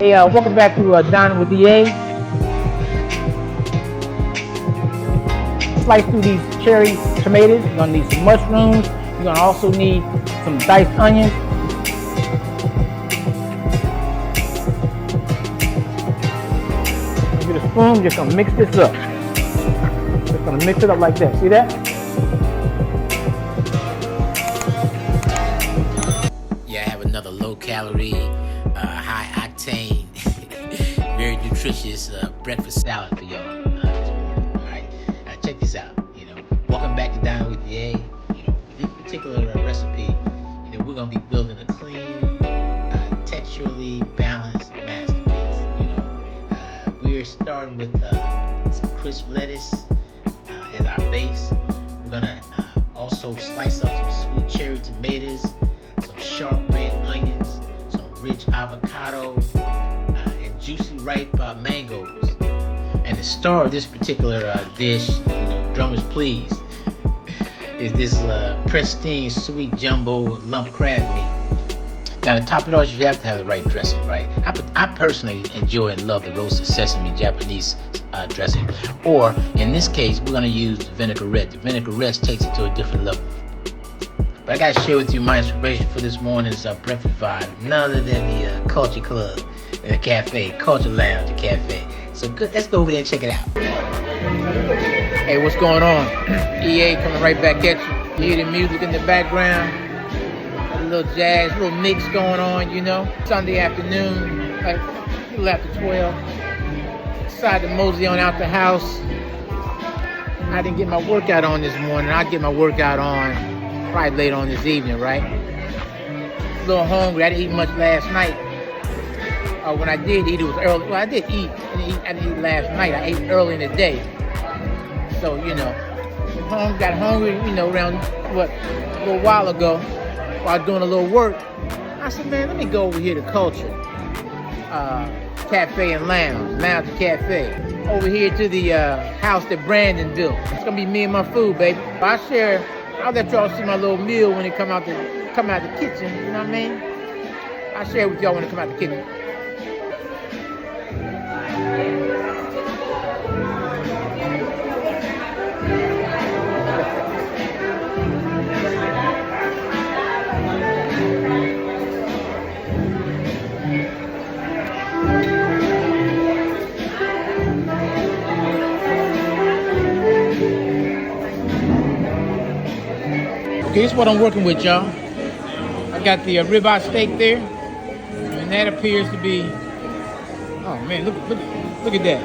Hey, welcome back to Dining with DA. Slice through these cherry tomatoes. You're gonna need some mushrooms. You're gonna also need some diced onions. Get a spoon, just gonna mix this up. Just gonna mix it up like that. See that? Yeah, I have another low-calorie, high-octane, very nutritious breakfast salad for y'all this morning. All right, now check this out. Welcome back to Dining with DA. This particular recipe, we're gonna be building a clean, texturally balanced masterpiece. We're starting with some crisp lettuce as our base. We're gonna also slice up some sweet cherry tomatoes, some sharp red onions, some rich avocado, and juicy ripe mangoes. And the star of this particular dish, drummers please, is this pristine sweet jumbo lump crab meat. Now to top it off, you have to have the right dressing, right? I personally enjoy and love the roasted sesame Japanese dressing, or in this case, we're gonna use the vinaigrette. The vinaigrette takes it to a different level. But I gotta share with you my inspiration for this morning's breakfast vibe, none other than the Qulture Club Cafe, Qulture Lounge Cafe. So good, let's go over there and check it out. Hey, what's going on? EA coming right back at you. You hear the music in the background, a little jazz, a little mix going on, Sunday afternoon, like a little after 12. Decided to mosey on out the house. I didn't get my workout on this morning. I'll get my workout on probably later on this evening, right? A little hungry. I didn't eat much last night. When I did eat, it was early. Well, I did eat. I didn't eat last night. I ate early in the day. So, got hungry, around, a little while ago, while doing a little work. I said, man, let me go over here to Qulture Cafe and Lounge Cafe. Over here to the house that Brandon built. It's gonna be me and my food, baby. I'll let y'all see my little meal when it come out the kitchen, you know what I mean? I'll share it with y'all when it come out the kitchen. Okay, this is what I'm working with, y'all. I got the ribeye steak there, and that appears to be. Oh man, look at that!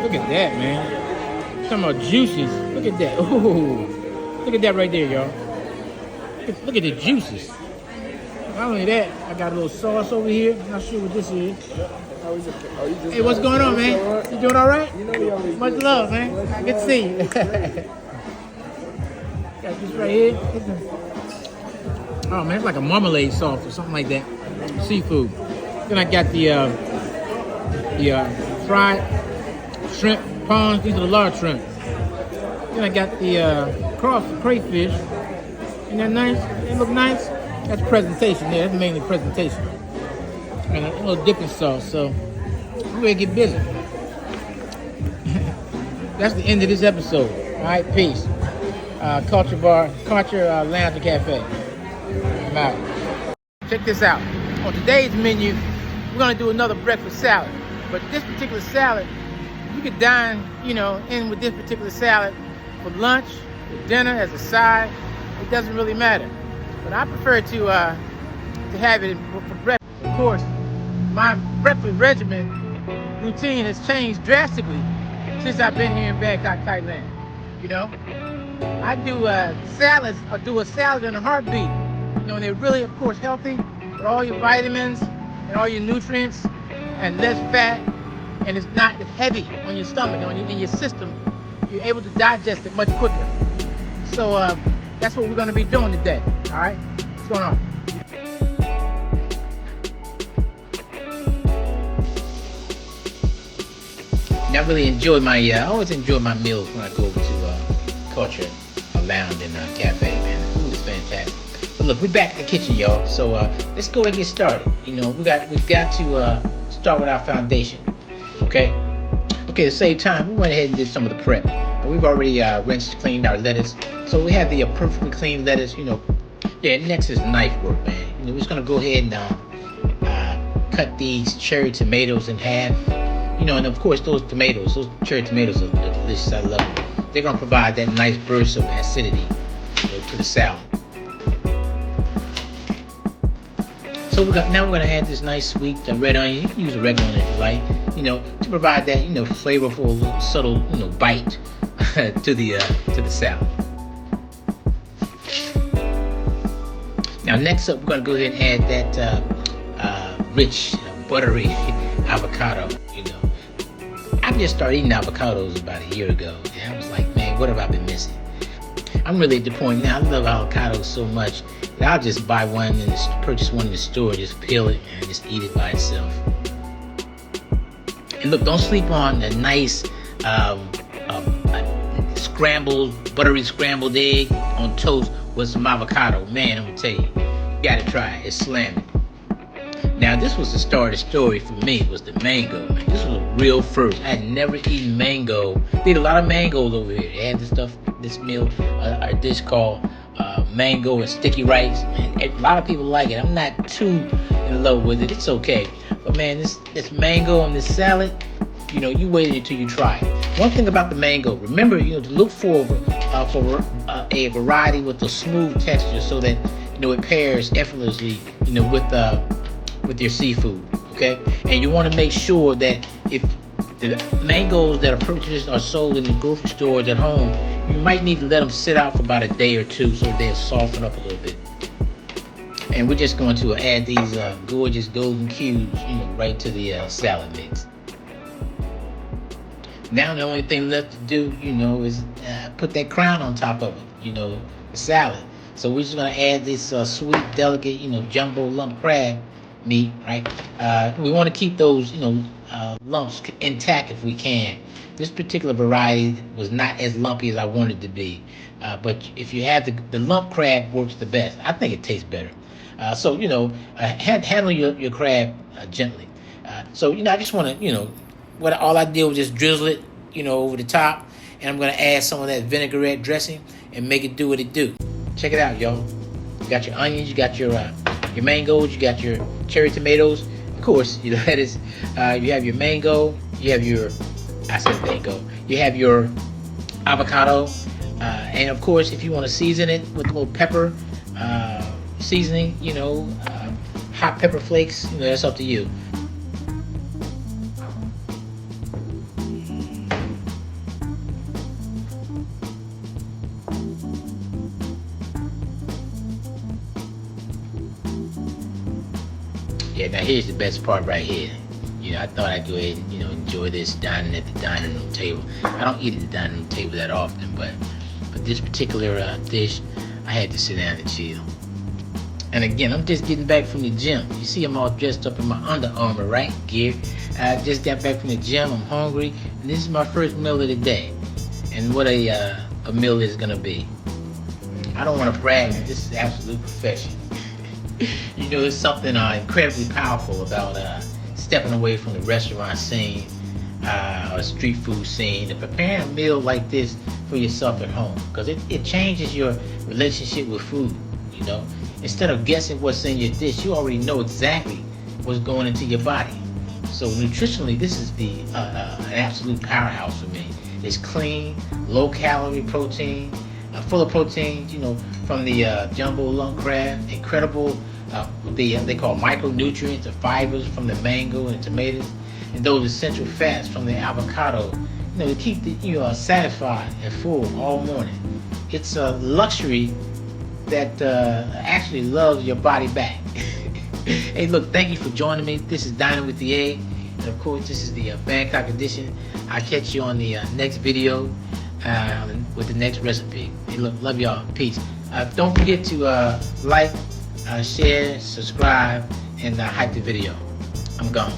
Look at that, man! Talking about juices. Look at that! Ooh, look at that right there, y'all. Look at the juices. Not only that, I got a little sauce over here. I'm not sure what this is. Hey, what's going on, man? You doing all right? Much love, man. Good to see you. Got this right here. Oh man, it's like a marmalade sauce or something like that. Seafood. Then I got the fried shrimp prawns. These are the large shrimp. Then I got the crayfish. Isn't that nice? They look nice. That's presentation there. That's mainly presentation. And a little dipping sauce. So I'm ready to get busy. That's the end of this episode. All right, peace. Qulture Lounge Cafe. I'm out. Check this out. On today's menu, we're gonna do another breakfast salad. But this particular salad, you could dine, in with this particular salad for lunch, for dinner, as a side. It doesn't really matter. But I prefer to have it for breakfast. Of course, my breakfast regimen routine has changed drastically since I've been here in Bangkok, Thailand. I do salads. I do a salad in a heartbeat. They're really, of course, healthy with all your vitamins and all your nutrients and less fat, and it's not heavy on your stomach and in your system. You're able to digest it much quicker. So that's what we're going to be doing today. All right, what's going on? I really enjoy I always enjoy my meals when I go over to Qulture Lounge and Cafe, man. The food is fantastic. But look, we're back in the kitchen, y'all. So let's go and get started. We've got to start with our foundation. Okay. Okay, to save time, we went ahead and did some of the prep. But we've already rinsed, cleaned our lettuce. So we have the perfectly clean lettuce, Yeah, next is knife work, man. We're just gonna go ahead and cut these cherry tomatoes in half. And of course those cherry tomatoes are delicious. I love them. They're gonna provide that nice burst of acidity to the salad. So now we're gonna add this nice sweet red onion. You can use a regular onion if you like, to provide that flavorful, subtle bite to the salad. Now next up, we're gonna go ahead and add that rich, buttery avocado. I just started eating avocados about a year ago, and I was like, man, what have I been missing? I'm really at the point now. I love avocados so much that I'll just buy one and purchase one in the store, just peel it and just eat it by itself. And look, don't sleep on a nice buttery scrambled egg on toast with some avocado. Man, I'm gonna tell you gotta try it. It's slamming. Now, this was the start of the story for me. It was the mango. This was a real first. I had never eaten mango. They had a lot of mangoes over here. They had this meal, a dish called mango and sticky rice. Man, a lot of people like it. I'm not too in love with it. It's okay. But man, this mango and this salad, you wait until you try it. One thing about the mango, remember, to look for a variety with a smooth texture so that, it pairs effortlessly, with your seafood, okay? And you want to make sure that if the mangoes that are purchased are sold in the grocery stores at home, you might need to let them sit out for about a day or two so they'll soften up a little bit. And we're just going to add these gorgeous golden cubes, right to the salad mix. Now the only thing left to do, is put that crown on top of it, the salad. So we're just going to add this sweet, delicate, jumbo lump crab meat, right? We want to keep those, lumps intact if we can. This particular variety was not as lumpy as I wanted it to be. But if you have the lump crab works the best. I think it tastes better. So, handle your crab gently. So, I just want to, all I did was just drizzle it, over the top. And I'm going to add some of that vinaigrette dressing and make it do what it do. Check it out, y'all. You got your onions, you got your mangoes, you got your cherry tomatoes. Of course, you have your mango, you have your avocado, and of course, if you want to season it with a little pepper seasoning, hot pepper flakes, that's up to you. Yeah, now here's the best part right here. I thought I'd go ahead and, enjoy this dining at the dining room table. I don't eat at the dining room table that often, but this particular dish, I had to sit down and chill. And again, I'm just getting back from the gym. You see I'm all dressed up in my Under Armour, right? Gear. I just got back from the gym. I'm hungry. And this is my first meal of the day. And what a meal is going to be. I don't want to brag, but this is absolute perfection. There's something incredibly powerful about stepping away from the restaurant scene or street food scene and preparing a meal like this for yourself at home, because it changes your relationship with food. Instead of guessing what's in your dish, you already know exactly what's going into your body. So nutritionally, this is an absolute powerhouse for me. It's clean, low calorie protein, full of protein, from the jumbo lump crab, incredible, they call micronutrients, the fibers from the mango and tomatoes, and those essential fats from the avocado, to keep you satisfied and full all morning. It's a luxury that actually loves your body back. Hey, look, thank you for joining me. This is Dining with the A, and of course, this is the Bangkok edition. I'll catch you on the next video with the next recipe. Hey, look, love y'all. Peace. Don't forget to like, share, subscribe, and hype the video. I'm gone.